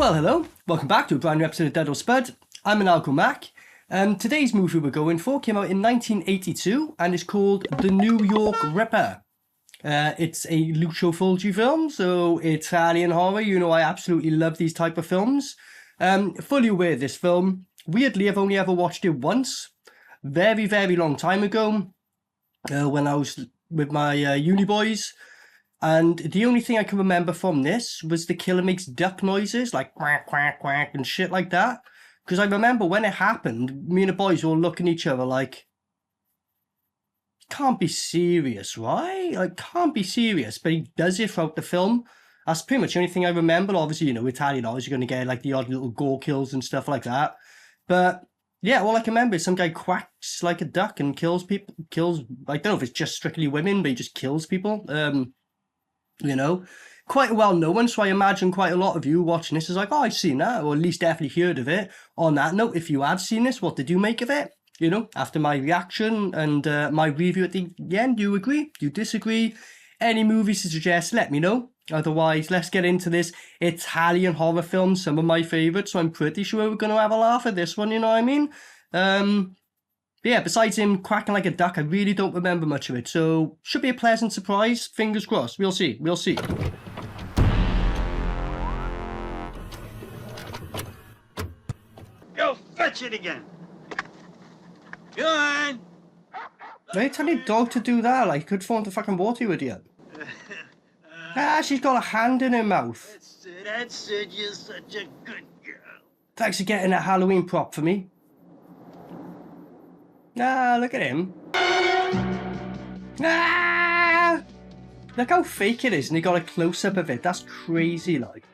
Well, hello. Welcome back to a brand new episode of DUD or Spud. I'm Maniacal Mac. Today's movie we're going for came out in 1982 and is called The New York Ripper. It's a Lucio Fulci film, so Italian horror. You know I absolutely love these type of films. Fully aware of this film. Weirdly, I've only ever watched it once. Very, very long time ago. When I was with my uni boys. And the only thing I can remember from this was the killer makes duck noises, like quack, quack, quack, and shit like that. Because I remember when it happened, me and the boys were all looking at each other like, can't be serious, right? Like, can't be serious. But he does it throughout the film. That's pretty much the only thing I remember. Obviously, you know, Italian horror, you're going to get like the odd little gore kills and stuff like that. But yeah, all I can remember is some guy quacks like a duck and kills people. I don't know if it's just strictly women, but he just kills people. You know, quite a well-known one, so I imagine quite a lot of you watching this is like, oh, I've seen that, or at least definitely heard of it. On that note, if you have seen this, what did you make of it? You know, after my reaction and my review at the end, do you agree? Do you disagree? Any movies to suggest, let me know. Otherwise, let's get into this Italian horror film, some of my favourites, so I'm pretty sure we're going to have a laugh at this one, you know what I mean? Yeah, besides him quacking like a duck, I really don't remember much of it. So, should be a pleasant surprise. Fingers crossed. We'll see. We'll see. Go fetch it again. Go on. Why tell your dog to do that? Like, could fall into fucking water, you idiot. She's got a hand in her mouth. That's it. You're such a good girl. Thanks for getting that Halloween prop for me. Ah, look at him. Ah! Look how fake it is, and he got a close-up of it. That's crazy, like.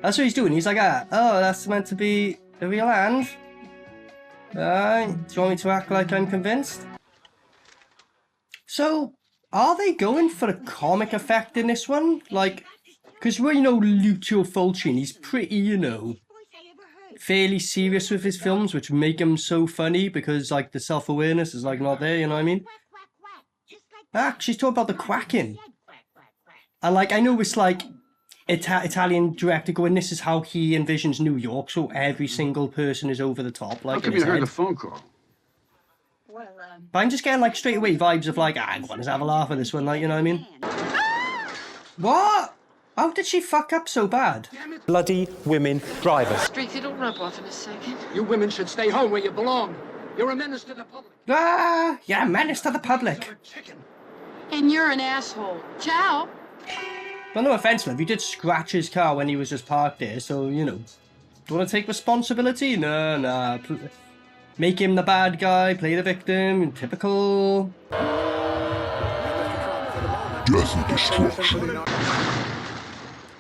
That's what he's doing. He's like, oh, that's meant to be the real hand. Do you want me to act like I'm convinced? So, are they going for a comic effect in this one? Like, because we know Lucio Fulci, and he's pretty, you know, fairly serious with his films, which make him so funny because like the self-awareness is like not there, you know what I mean? She's talking about the quacking. And like I know it's like Italian director going, this is how he envisions New York, so every single person is over the top. Like, how come you heard the phone call? Well, but I'm just getting like straight away vibes of like, go on, let's have a laugh at this one, like, you know what I mean? What? How did she fuck up so bad? Bloody women drivers. Streak, it'll rub off in a second. You women should stay home where you belong. You're a menace to the public. Yeah, a menace to the public. And you're an asshole. Ciao. Well, no offense, love. You did scratch his car when he was just parked there, so, you know. Do you want to take responsibility? No. Make him the bad guy, play the victim, typical. Death and destruction.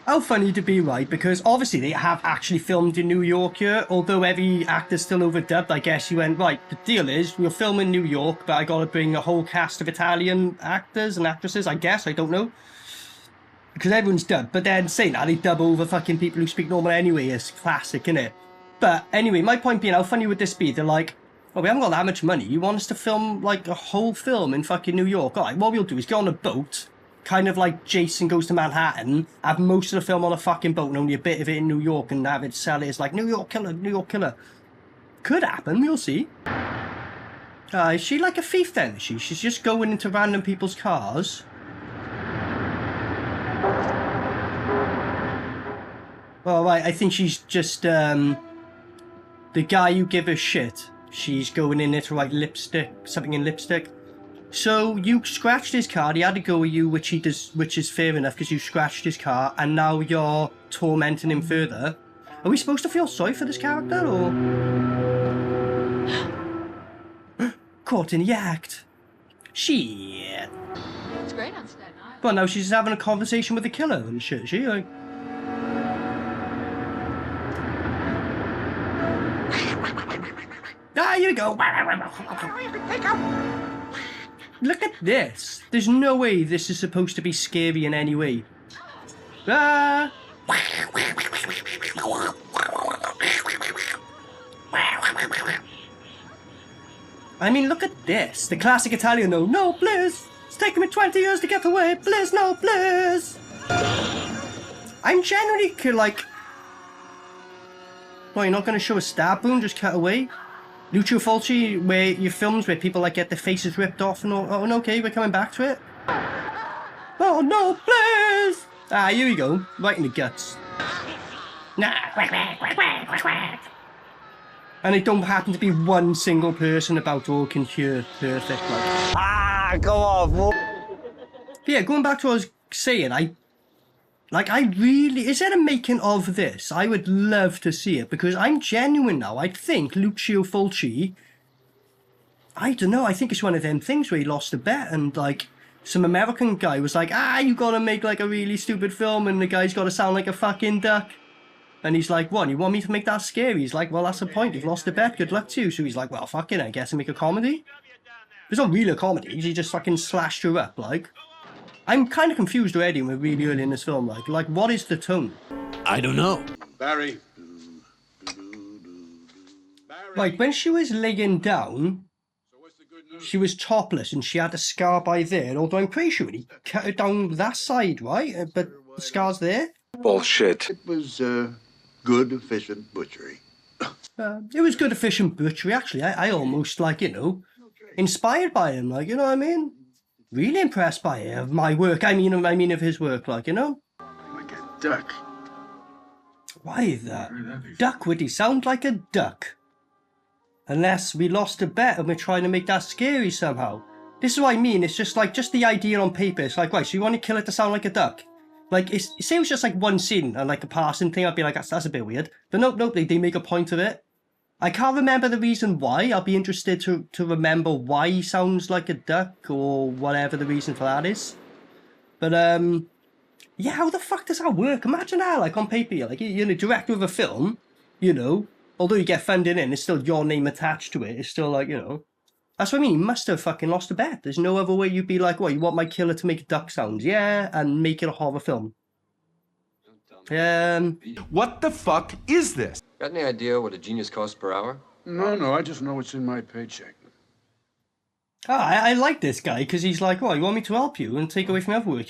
How funny to be, right? Because obviously they have actually filmed in New York here, although every actor's still overdubbed. I guess you went, right, the deal is we'll film in New York, but I gotta bring a whole cast of Italian actors and actresses, I guess, I don't know. Because everyone's dubbed, but then saying that, they dub over fucking people who speak normal anyway. It's classic, innit? But anyway, my point being, how funny would this be? They're like, oh, we haven't got that much money. You want us to film, like, a whole film in fucking New York? Alright, what we'll do is go on a boat, kind of like Jason Goes to Manhattan, have most of the film on a fucking boat and only a bit of it in New York and have it sell it as like, New York killer, New York killer. Could happen, we'll see. Is she like a thief then, is she? She's just going into random people's cars. Well, right, I think she's just, the guy you give her shit. She's going in there to write lipstick, something in lipstick. So you scratched his car, he had to go with you, which is fair enough because you scratched his car, and now you're tormenting him further. Are we supposed to feel sorry for this character, or? Caught in the act. Shit. It's great on Staten Island. Well, now she's having a conversation with the killer and shit, she like. Here we go. Look at this. There's no way this is supposed to be scary in any way. I mean, look at this. The classic Italian, no, please. It's taken me 20 years to get away. Please, no, please. I'm generally, like, Well, you're not going to show a stab wound, just cut away? Lucio Fulci, where your films where people like get their faces ripped off and all. Oh, no, okay, we're coming back to it. Oh no, please! Ah, here we go. Right in the guts. Nah, quack, quack, quack, quack, quack, quack. And it don't happen to be one single person about all can hear perfect. Like. Ah, go on. But yeah, going back to what I was saying, I really, is there a making of this? I would love to see it because I'm genuine now. I think Lucio Fulci, I don't know, I think it's one of them things where he lost a bet and like some American guy was like, you gotta make like a really stupid film and the guy's gotta sound like a fucking duck. And he's like, what, you want me to make that scary? He's like, well, that's the point, you've lost a bet, good luck to you. So he's like, well, fucking I guess I make a comedy. It's not really a comedy, he just fucking slashed her up, like. I'm kind of confused already. We're really early in this film. Like, what is the tone? I don't know. Barry. Like, when she was laying down, she was topless and she had a scar by there. Although I'm pretty sure he cut her down that side, right? But the scar's there. Bullshit. It was good, efficient butchery. It was good, efficient butchery. Actually, I almost like, you know, inspired by him. Like, you know what I mean? Really impressed by it, of my work. I mean of his work, like, you know? Like a duck. Why that? Duck, would he sound like a duck? Unless we lost a bet and we're trying to make that scary somehow. This is what I mean, it's just like, just the idea on paper. It's like, right, so you want to kill it to sound like a duck? Like, say it was just like one scene and like a passing thing, I'd be like, that's a bit weird. But nope, they make a point of it. I can't remember the reason why. I'll be interested to remember why he sounds like a duck or whatever the reason for that is. But, yeah, how the fuck does that work? Imagine that, like, on paper, you're like, you're the director of a film, you know, although you get funding in, it's still your name attached to it. It's still like, you know, that's what I mean. You must have fucking lost a bet. There's no other way you'd be like, what, you want my killer to make duck sounds? Yeah, and make it a horror film. What the fuck is this? Got any idea what a genius costs per hour? No, I just know it's in my paycheck. I like this guy because he's like, well, you want me to help you and take away from your other work?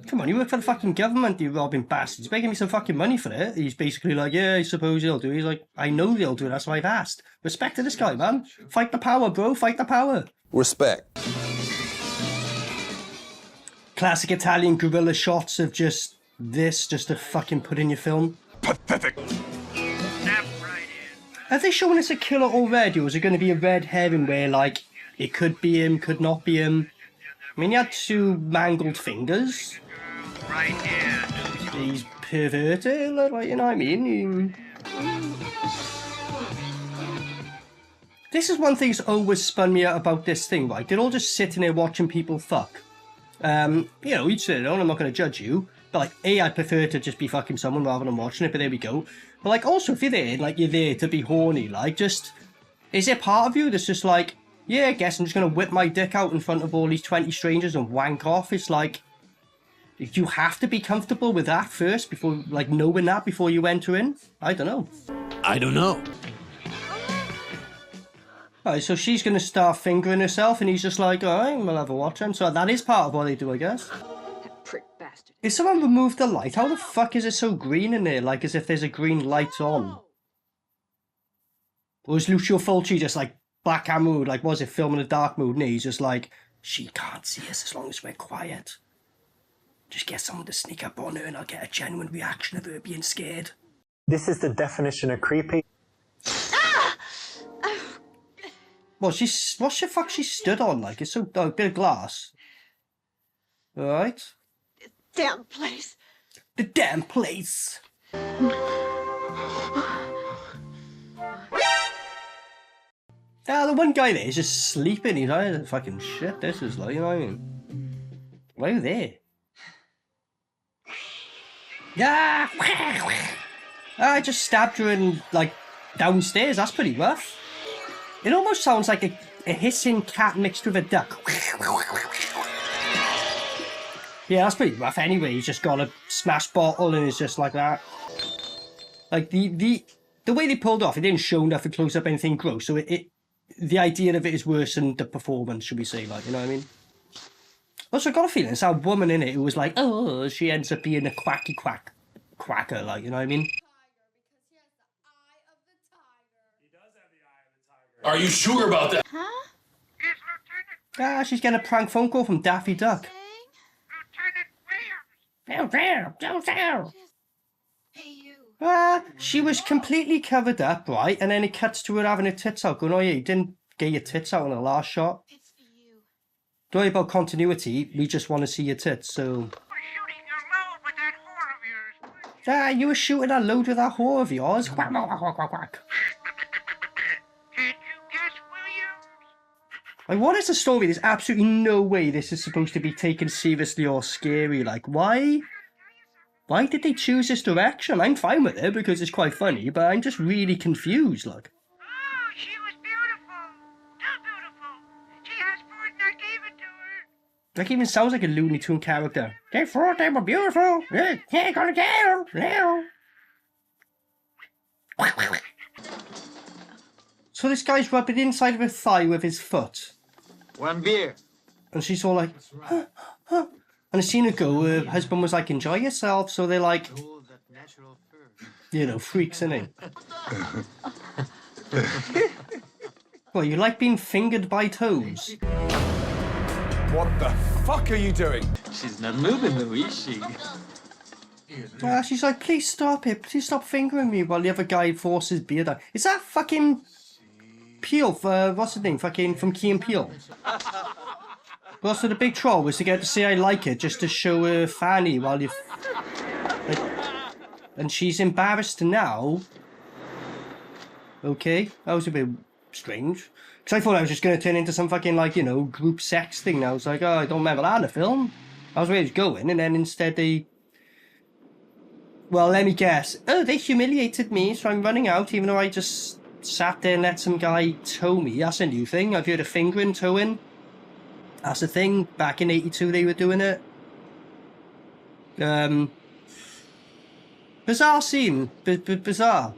Come on, you work for the fucking government, you robbing bastards. Begging me some fucking money for it. He's basically like, yeah, I suppose he'll do. He's like, I know they'll do. That's why I've asked. Respect to this guy, man. Fight the power, bro. Fight the power. Respect. Classic Italian guerrilla shots of just this, just to fucking put in your film. Pathetic. Are they showing us a killer already, or is it going to be a red herring where, like, it could be him, could not be him? I mean, he had two mangled fingers. He's perverted, like, you know what I mean? This is one thing that's always spun me out about this thing, right? They're all just sitting there watching people fuck. You know, each their own, I'm not going to judge you. But, like, I'd prefer to just be fucking someone rather than watching it, but there we go. But, like, also, if you're there, like, you're there to be horny, like, just... Is there part of you that's just like, yeah, I guess I'm just going to whip my dick out in front of all these 20 strangers and wank off? It's like, you have to be comfortable with that first, before, like, knowing that before you enter in? I don't know. I don't know. Alright, so she's going to start fingering herself, and he's just like, alright, we'll have a watch. And so that is part of what they do, I guess. Prick bastard. If someone removed the light, how the fuck is it so green in there? Like, as if there's a green light on. Or is Lucio Fulci just like, black and mood, like, was it filming a dark mood? And he's just like, she can't see us as long as we're quiet. Just get someone to sneak up on her and I'll get a genuine reaction of her being scared. This is the definition of creepy. What the fuck she stood on? Like, it's so, a bit of glass. Alright. Damn place. The damn place. The one guy there is just sleeping. He's like, fucking shit, this is like, you know what I mean? Why are you there? Yeah! I just stabbed her in, like, downstairs. That's pretty rough. It almost sounds like a hissing cat mixed with a duck. Yeah, that's pretty rough anyway. He's just got a smashed bottle and it's just like that. Like, the way they pulled off, it didn't show nothing close up, anything gross. So the idea of it is worse than the performance, should we say, like, you know what I mean? Also, I got a feeling it's that woman in it who was like, oh, she ends up being a quacker, like, you know what I mean? Are you sure about that? Huh? Ah, she's getting a prank phone call from Daffy Duck. Hey, you. She was completely covered up, right? And then it cuts to her having her tits out, going, oh yeah, you didn't get your tits out in the last shot. It's for you. Don't worry about continuity, we just want to see your tits, so... You were shooting a load with that whore of yours. Quack, quack, quack, quack, quack. Like, what is the story? There's absolutely no way this is supposed to be taken seriously or scary. Like, why? Why did they choose this direction? I'm fine with it because it's quite funny, but I'm just really confused, like. Oh, she was beautiful. Too beautiful. She asked for it and I gave it to her. Like, even sounds like a Looney Tune character. They thought they were beautiful. Yeah, gonna get them now. So this guy's rubbing inside of her thigh with his foot. One beer. And she's all like, huh, huh. And I seen her go, her husband was like, enjoy yourself. So they're like, you know, freaks, innit? Well, you like being fingered by toes? What the fuck are you doing? She's not moving though, is she? She's like, please stop it. Please stop fingering me while the other guy forces his beard out. Is that fucking Peel? What's his name? Fucking from Key and Peele. Well, so the big troll was to get to say I like it just to show her fanny while you... Like, and she's embarrassed now. Okay, that was a bit strange. Because I thought I was just going to turn into some fucking, like, you know, group sex thing. I was like, oh, I don't remember that in the film. That was where it was going, and then instead they... Well, let me guess. Oh, they humiliated me, so I'm running out, even though I just sat there and let some guy tow me. That's a new thing. I've heard of fingering, towing. That's the thing. Back in 82 they were doing it. Bizarre scene. Bizarre.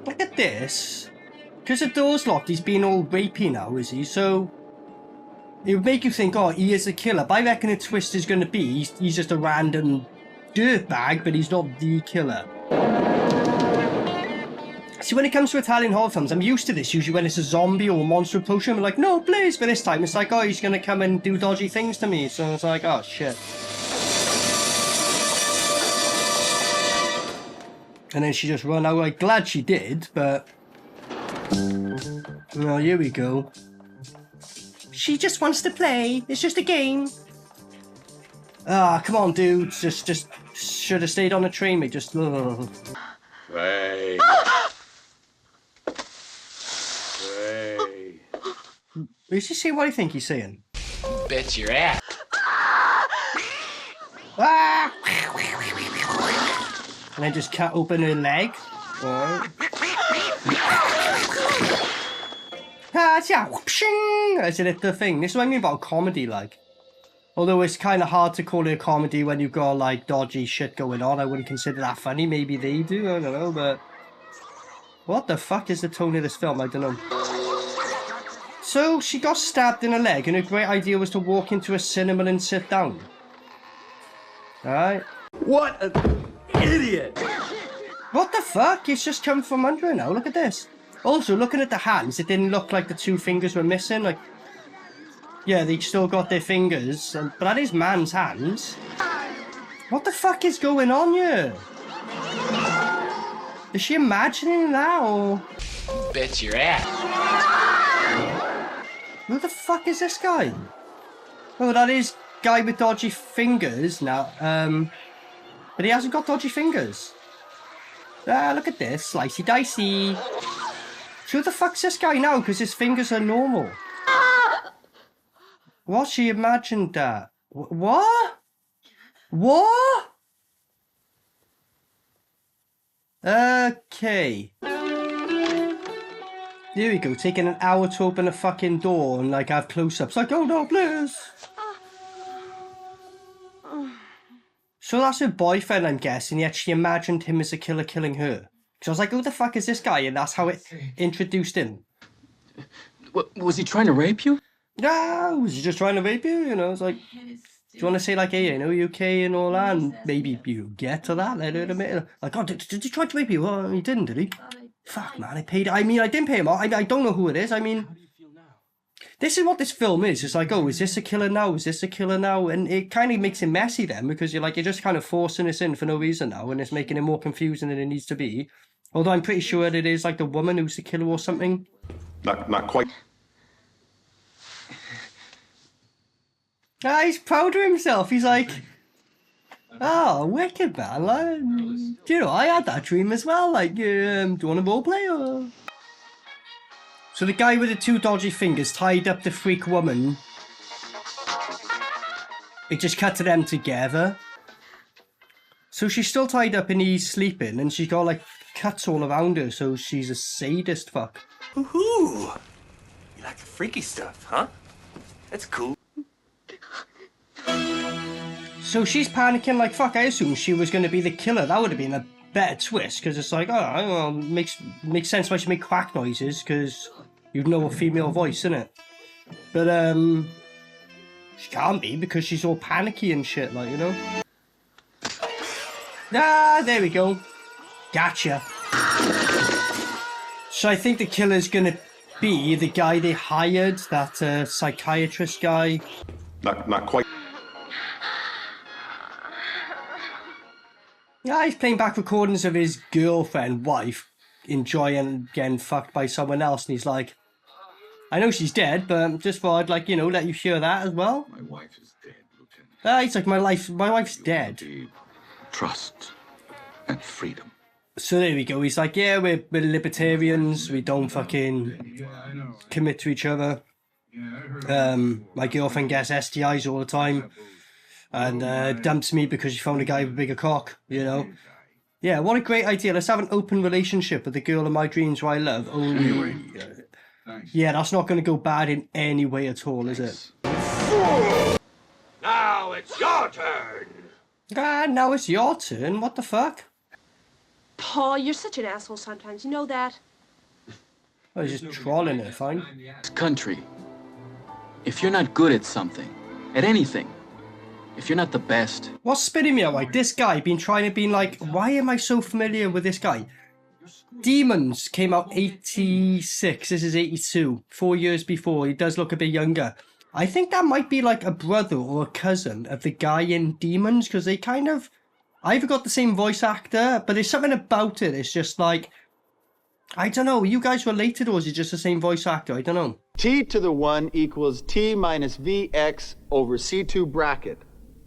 Look at this. Because the door's locked, he's being all rapey now, is he? So... it would make you think, oh, he is a killer. But I reckon the twist is going to be he's just a random dirtbag, but he's not the killer. See, when it comes to Italian horror films, I'm used to this. Usually when it's a zombie or a monster approaching, I'm like, no, please. But this time, it's like, oh, he's going to come and do dodgy things to me. So it's like, oh, shit. And then she just run out. I'm glad she did, but... well, here we go. She just wants to play. It's just a game. Ah, come on, dude. Just should have stayed on the train, mate. Just... Hey. Is he saying what I think he's saying? Bet your ass. Ah! And then just cut open her leg. Alright. Is it the thing? This is what I mean about comedy, like. Although it's kind of hard to call it a comedy when you've got, like, dodgy shit going on. I wouldn't consider that funny. Maybe they do, I don't know, but... what the fuck is the tone of this film? I don't know. So, she got stabbed in her leg, and her great idea was to walk into a cinema and sit down. Alright. What an idiot! What the fuck? It's just come from under her now. Look at this. Also, looking at the hands, it didn't look like the two fingers were missing. Like, yeah, they still got their fingers, but that is man's hands. What the fuck is going on here? Is she imagining that, or... Bet your ass. who the fuck is this guy? Oh, that is guy with dodgy fingers now. But he hasn't got dodgy fingers. Ah, look at this. Slicey dicey. So who the fuck's this guy now? Because his fingers are normal. What? She imagined that. What? What? Okay. There we go. Taking an hour to open a fucking door and like have close-ups. Like, oh no, please. So that's her boyfriend, I'm guessing, yet she imagined him as a killer killing her. So I was like, who the fuck is this guy? And that's how it introduced him. What, was he trying to rape you? No, was he just trying to rape you? You know, it's like, do you want to say like, hey, you know, you okay and all that? And maybe you get to that, let her admit it. Like, oh, did he try to rape you? Well, he didn't, did he? Fuck, man, I mean, I didn't pay him off. I don't know who it is. I mean, this is what this film is. It's like, oh, is this a killer now? Is this a killer now? And it kind of makes it messy then, because you're just kind of forcing this in for no reason now, and it's making it more confusing than it needs to be. Although I'm pretty sure it is like the woman who's the killer or something. Not quite. Ah, he's proud of himself. He's like, oh, wicked, man. Like, you know, I had that dream as well. Like, do you want to roleplay or? So the guy with the 2 dodgy fingers tied up the freak woman. It just cut to them together. So she's still tied up and he's sleeping, and she's got like cuts all around her, so she's a sadist fuck. Ooh, you like the freaky stuff, huh? That's cool. So she's panicking like, fuck, I assumed she was going to be the killer. That would have been a better twist, because it's like, oh, well, makes sense why she make quack noises, because you'd know a female voice, innit? But, she can't be, because she's all panicky and shit, like, you know? Ah, there we go. Gotcha. So I think the killer's going to be the guy they hired, that psychiatrist guy. Not quite. Yeah, he's playing back recordings of his girlfriend, wife, enjoying getting fucked by someone else, and he's like, I know she's dead, but just thought I'd, like, you know, let you hear that as well. My wife is dead, Lieutenant. Ah, he's like, my wife's dead. Trust and freedom. So there we go. He's like, yeah, we're libertarians. We don't fucking commit to each other. My girlfriend gets STIs all the time. And dumps me because she found a guy with a bigger cock, you know? Yeah, what a great idea. Let's have an open relationship with the girl of my dreams who I love. Only... yeah, that's not going to go bad in any way at all, is it? Now it's your turn. Ah, now it's your turn. What the fuck? Paul, you're such an asshole sometimes. You know that? Oh, he's just trolling her, fine. This country, if you're not good at something, at anything, if you're not the best... What's spinning me out, like, this guy been trying to be like, why am I so familiar with this guy? Demons came out 86, this is 82, 4 years before. He does look a bit younger. I think that might be like a brother or a cousin of the guy in Demons, because they kind of either got the same voice actor, but there's something about it. It's just like, I don't know, are you guys related, or is it just the same voice actor? I don't know. T to the 1 equals T minus Vx over C2 bracket,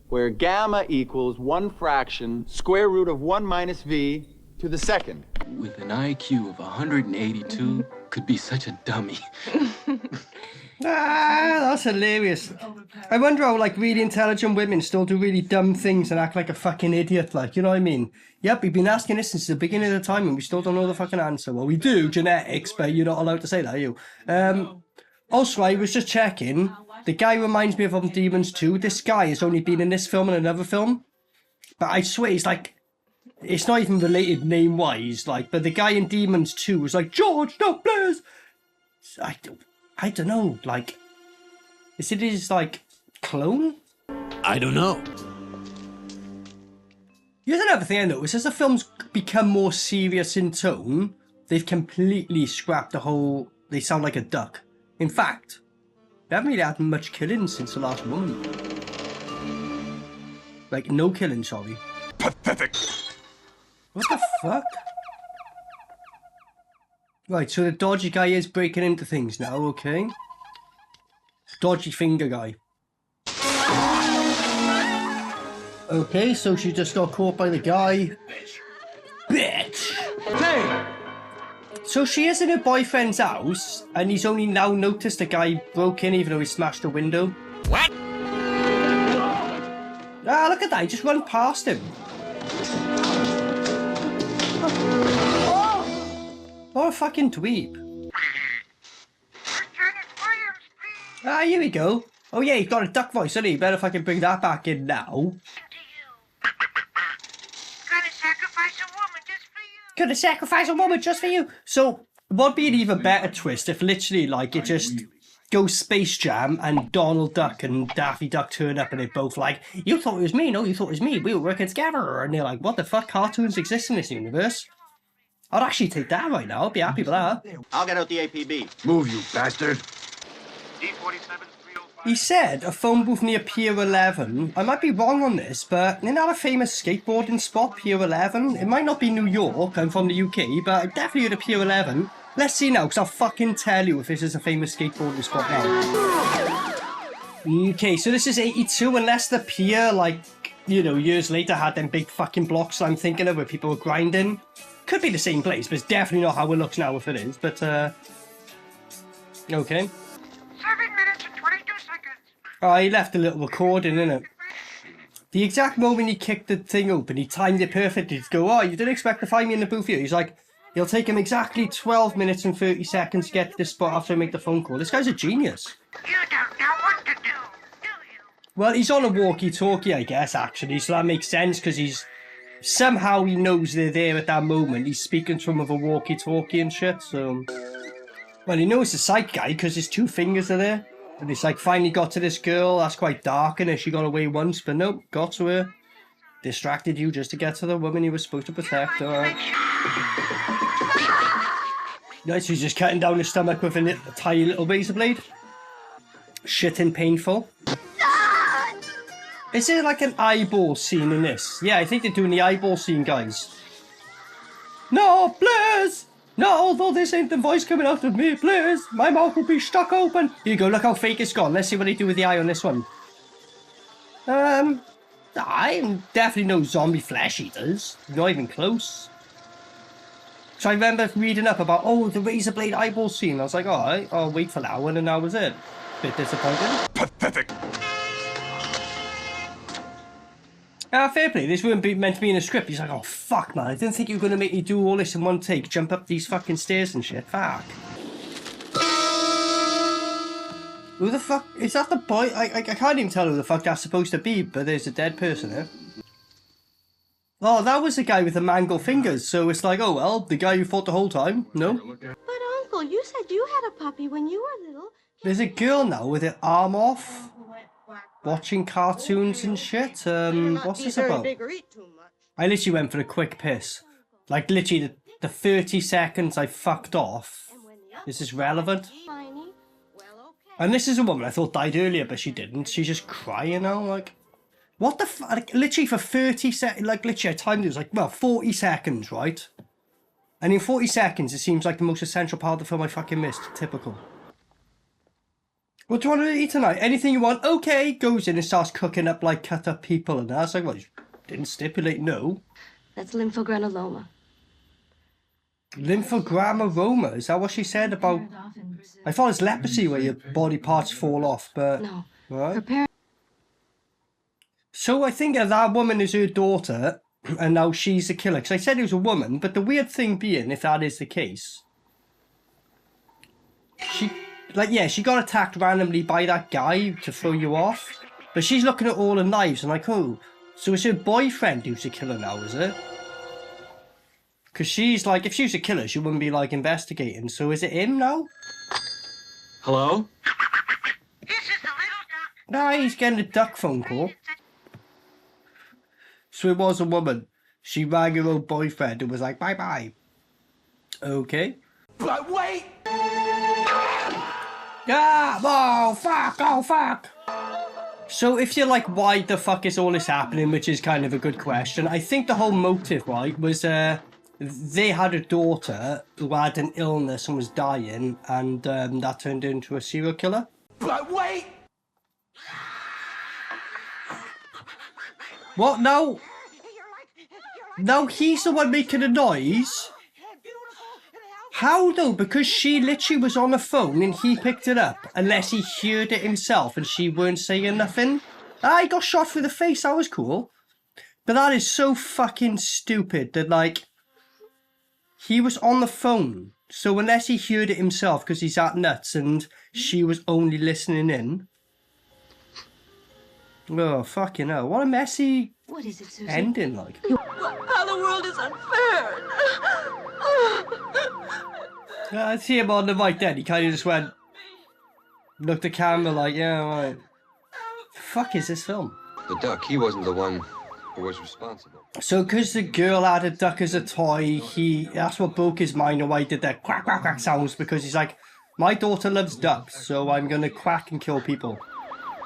where gamma equals 1 fraction square root of 1 minus V to the second. With an IQ of 182, could be such a dummy. Ah, that's hilarious. I wonder how, like, really intelligent women still do really dumb things and act like a fucking idiot, like, you know what I mean? Yep, we've been asking this since the beginning of the time and we still don't know the fucking answer. Well, we do, genetics, but you're not allowed to say that, are you? Also, I was just checking. The guy reminds me of Demons 2. This guy has only been in this film and another film. But I swear, he's like... It's not even related name-wise, like, but the guy in Demons 2 was like, George, no, please! I don't know, like... Is it his, like, clone? I don't know. Here's another thing I noticed. As the films become more serious in tone, they've completely scrapped the whole... They sound like a duck. In fact... They haven't really had much killing since the last woman. Like, no killing, sorry. Pathetic. What the fuck? Right, so the dodgy guy is breaking into things now, okay. Dodgy finger guy. Okay, so she just got caught by the guy. Bitch! Hey! So she is in her boyfriend's house, and he's only now noticed the guy broke in even though he smashed the window. What? Ah, look at that, he just ran past him. What a fucking dweeb. Lieutenant Williams, please. Ah, here we go. Oh yeah, he's got a duck voice, hasn't he? Better fucking bring that back in now. Gonna sacrifice a woman just for you. Gonna sacrifice a woman just for you. So, what'd be an even better twist if literally, like, it just goes Space Jam and Donald Duck and Daffy Duck turn up and they're both like, you thought it was me, no, you thought it was me, we were working together. And they're like, what the fuck, cartoons exist in this universe? I'd actually take that right now. I'd be happy with that. I'll get out the APB. Move, you bastard. He said a phone booth near Pier 11. I might be wrong on this, but isn't that a famous skateboarding spot, Pier 11? It might not be New York, I'm from the UK, but I definitely heard of Pier 11. Let's see now, because I'll fucking tell you if this is a famous skateboarding spot now. Okay, so this is 82, unless the pier, like, you know, years later had them big fucking blocks I'm thinking of where people were grinding. Could be the same place, but it's definitely not how it looks now if it is, but, okay. 7 minutes and 22 seconds. Oh, he left a little recording, innit? The exact moment he kicked the thing open, he timed it perfectly to go, oh, you didn't expect to find me in the booth here. He's like, it'll take him exactly 12 minutes and 30 seconds to get to this spot after I make the phone call. This guy's a genius. You don't know what to do, do you? Well, he's on a walkie-talkie, I guess, actually, so that makes sense, because he's... Somehow he knows they're there at that moment. He's speaking to him with a walkie-talkie and shit, so... Well, he knows the sight guy, because his 2 fingers are there. And it's like, finally got to this girl, that's quite dark, and she got away once, but nope, got to her. Distracted you just to get to the woman you were supposed to protect, alright. Nice, he's just cutting down his stomach with a tiny little razor blade. Shitting painful. Is there like an eyeball scene in this? Yeah, I think they're doing the eyeball scene, guys. No, please! No, though this ain't the voice coming out of me, please! My mouth will be stuck open! Here you go, look how fake it's gone. Let's see what they do with the eye on this one. I'm definitely no zombie flesh eaters. Not even close. So I remember reading up about, oh, the razor blade eyeball scene. I was like, alright, I'll wait for that one, and that was it. Bit disappointing. Pathetic. Fair play, this wasn't meant to be in a script. He's like, oh fuck man, I didn't think you were going to make me do all this in one take, jump up these fucking stairs and shit, fuck. Who the fuck, is that the boy? I can't even tell who the fuck that's supposed to be, but there's a dead person here. Oh, that was the guy with the mangled fingers, so it's like, oh well, the guy who fought the whole time, no? But Uncle, you said you had a puppy when you were little. There's a girl now with her arm off, watching cartoons and shit. What's this about? I literally went for a quick piss. Like literally the 30 seconds I fucked off. This is relevant. And this is a woman I thought died earlier, but she didn't. She's just crying now, like... What the fuck? Like, literally for 30 seconds, like literally I timed it, was like, well, 40 seconds, right? And in 40 seconds, it seems like the most essential part of the film I fucking missed. Typical. What do you want to eat tonight? Anything you want? Okay, goes in and starts cooking up like cut up people and that. It's like, well, you didn't stipulate no. That's lymphogranuloma. Lymphogranuloma? Is that what she said about... I thought it's leprosy where your body parts fall off, but... No. Right? So I think that woman is her daughter, and now she's the killer. Because I said it was a woman, but the weird thing being, if that is the case... She got attacked randomly by that guy to throw you off. But she's looking at all the knives and like, oh, so it's her boyfriend who's the killer now, is it? Because she's like, if she was a killer, she wouldn't be like investigating. So is it him now? Hello? This is the little duck. Nah, he's getting a duck phone call. So it was a woman. She rang her old boyfriend and was like, bye-bye. Okay. But wait! Ah, oh fuck. So if you're like, why the fuck is all this happening, which is kind of a good question, I think the whole motive, right, was they had a daughter who had an illness and was dying, and that turned into a serial killer. But wait! What? No? No, he's the one making a noise? How though? Because she literally was on the phone and he picked it up. Unless he heard it himself and she weren't saying nothing. He got shot through the face, that was cool. But that is so fucking stupid that like... He was on the phone. So unless he heard it himself because he's that nuts and she was only listening in. Oh, fucking hell. What a messy ending, like. How the world is unfair. I see him on the mic then. He kind of just went, looked at camera like, yeah, right. The fuck is this film? The duck, he wasn't the one Who was responsible? So because the girl had a duck as a toy, that's what broke his mind, and why he did that quack, quack, quack sounds, because he's like, my daughter loves ducks, so I'm going to quack and kill people.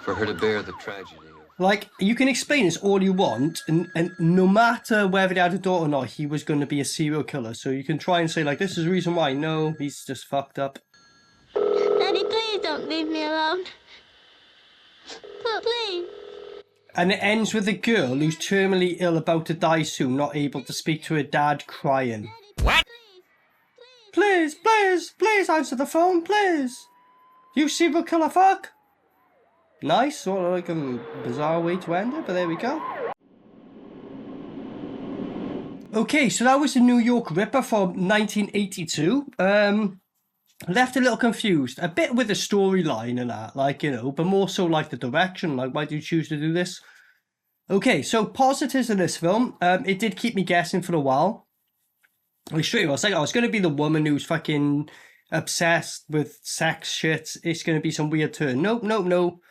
For her to bear the tragedy. Like, you can explain this all you want, and no matter whether they had a daughter or not, he was going to be a serial killer. So you can try and say, like, this is the reason why. No, he's just fucked up. Daddy, please don't leave me alone. Please. And it ends with a girl who's terminally ill, about to die soon, not able to speak to her dad, crying. What? Please, please, please answer the phone, please. You serial killer fuck. Nice, sort of like a bizarre way to end it, but there we go. Okay, so that was the New York Ripper from 1982. Left a little confused, a bit with the storyline and that, like, you know, but more so like the direction, like, why do you choose to do this? Okay, so positives in this film, it did keep me guessing for a while. Like, straight away, I was like, oh, it's going to be the woman who's fucking obsessed with sex shit. It's going to be some weird turn. Nope, nope, no.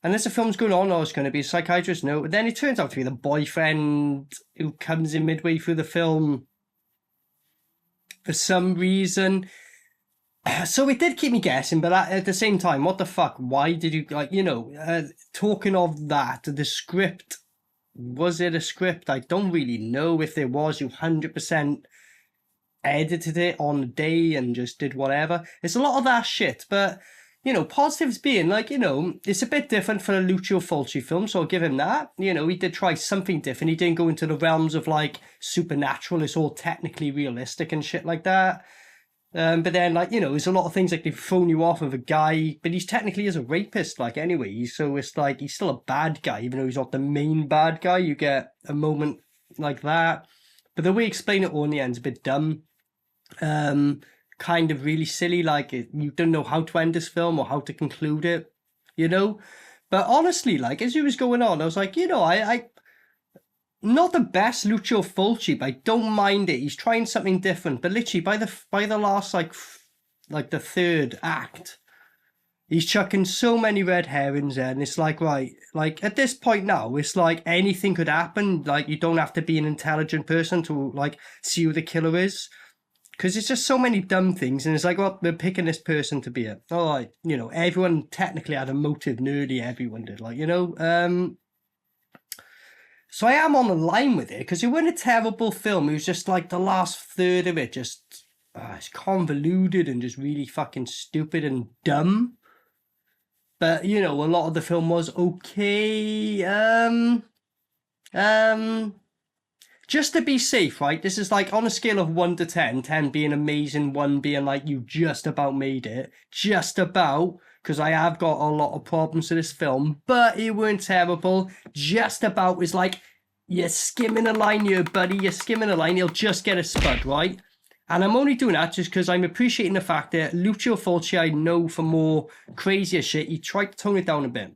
And as the film's going on, oh, it's going to be a psychiatrist. No, but then it turns out to be the boyfriend who comes in midway through the film for some reason. So it did keep me guessing, but at the same time, what the fuck? Why did you, like, you know, talking of that, the script, was it a script? I don't really know if there was. You 100% edited it on the day and just did whatever. It's a lot of that shit, but, you know, positives being, like, you know, it's a bit different for a Lucio Fulci film, so I'll give him that. You know, he did try something different. He didn't go into the realms of, like, supernatural. It's all technically realistic and shit like that. But then, like, you know, there's a lot of things like they've thrown you off of a guy, but he's technically is a rapist, like, anyway. So it's like, he's still a bad guy, even though he's not the main bad guy. You get a moment like that. But the way he explained it all in the end is a bit dumb. Kind of really silly, like, you don't know how to end this film or how to conclude it, you know? But honestly, like, as it was going on, I was like, you know, I not the best Lucio Fulci, but I don't mind it. He's trying something different. But literally, by the last, like the third act, he's chucking so many red herrings in. It's like, right, like, at this point now, it's like anything could happen. Like, you don't have to be an intelligent person to, like, see who the killer is. Because it's just so many dumb things. And it's like, well, we're picking this person to be it. All right, you know, everyone technically had a motive. Nerdy, everyone did. Like, you know, so I am on the line with it, because it wasn't a terrible film. It was just like the last third of it, just it's convoluted and just really fucking stupid and dumb. But, you know, a lot of the film was okay. Just to be safe, right? This is like on a scale of 1 to 10, 10 being amazing, 1 being like you just about made it. Just about. Because I have got a lot of problems with this film, but it weren't terrible. Just about is like, you're skimming a line here, buddy. You're skimming a line. You'll just get a spud, right? And I'm only doing that just because I'm appreciating the fact that Lucio Fulci, I know for more crazier shit, he tried to tone it down a bit.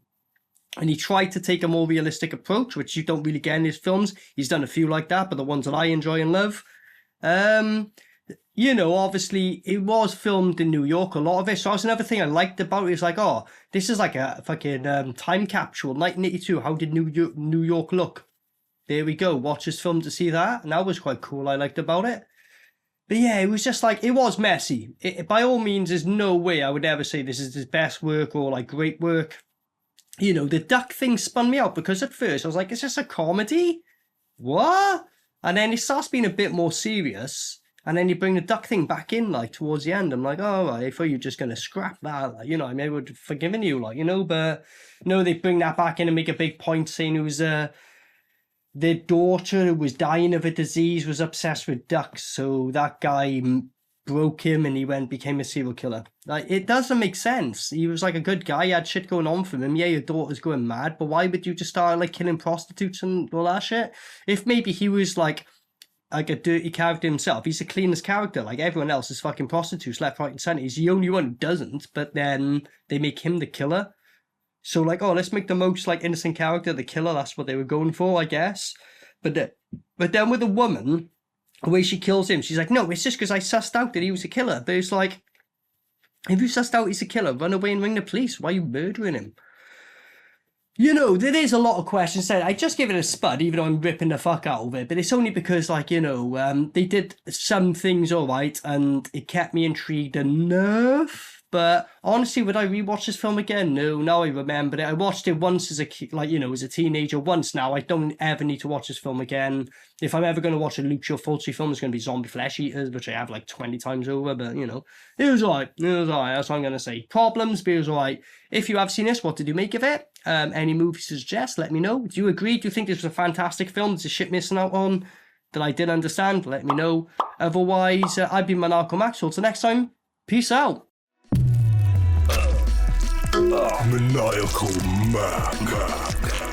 And he tried to take a more realistic approach, which you don't really get in his films. He's done a few like that, but the ones that I enjoy and love. You know, obviously, it was filmed in New York, a lot of it. So that's another thing I liked about it. It's like, oh, this is like a fucking time capsule. 1982, how did New York look? There we go. Watch this film to see that. And that was quite cool. I liked about it. But yeah, it was just like, it was messy. By all means, there's no way I would ever say this is his best work or like great work. You know, the duck thing spun me out because at first I was like, is this a comedy? What? And then it starts being a bit more serious. And then you bring the duck thing back in, like, towards the end. I'm like, oh, right, I thought you were just going to scrap that. Like, you know, I maybe would have forgiven you, like, you know. But no, they bring that back in and make a big point saying it was their daughter who was dying of a disease was obsessed with ducks. So that guy broke him and he became a serial killer. Like, it doesn't make sense. He was like a good guy. He had shit going on for him. Yeah, your daughter's going mad. But why would you just start, like, killing prostitutes and all that shit? If maybe he was, like a dirty character himself. He's the cleanest character. Like, everyone else is fucking prostitutes left, right, and centre. He's the only one who doesn't, but then they make him the killer. So, like, oh, let's make the most, like, innocent character the killer. That's what they were going for, I guess. But then with the woman, the way she kills him, she's like, no, it's just because I sussed out that he was a killer. But it's like, if you sussed out he's a killer, run away and ring the police. Why are you murdering him? You know, there is a lot of questions said. I just give it a spud, even though I'm ripping the fuck out of it. But it's only because, like, you know, they did some things all right, and it kept me intrigued enough. But honestly, would I rewatch this film again? No. Now I remember it. I watched it once as a teenager. Once now. I don't ever need to watch this film again. If I'm ever going to watch a Lucio Fulci film, it's going to be Zombie Flesh Eaters, which I have like 20 times over. But, you know, it was alright. It was alright. That's what I'm going to say. Problems, but it was alright. If you have seen this, what did you make of it? Any movies to suggest? Let me know. Do you agree? Do you think this was a fantastic film? There's a shit missing out on that I didn't understand? Let me know. Otherwise, I've been Maniacal Max. Till next time, peace out. Maniacal Mac.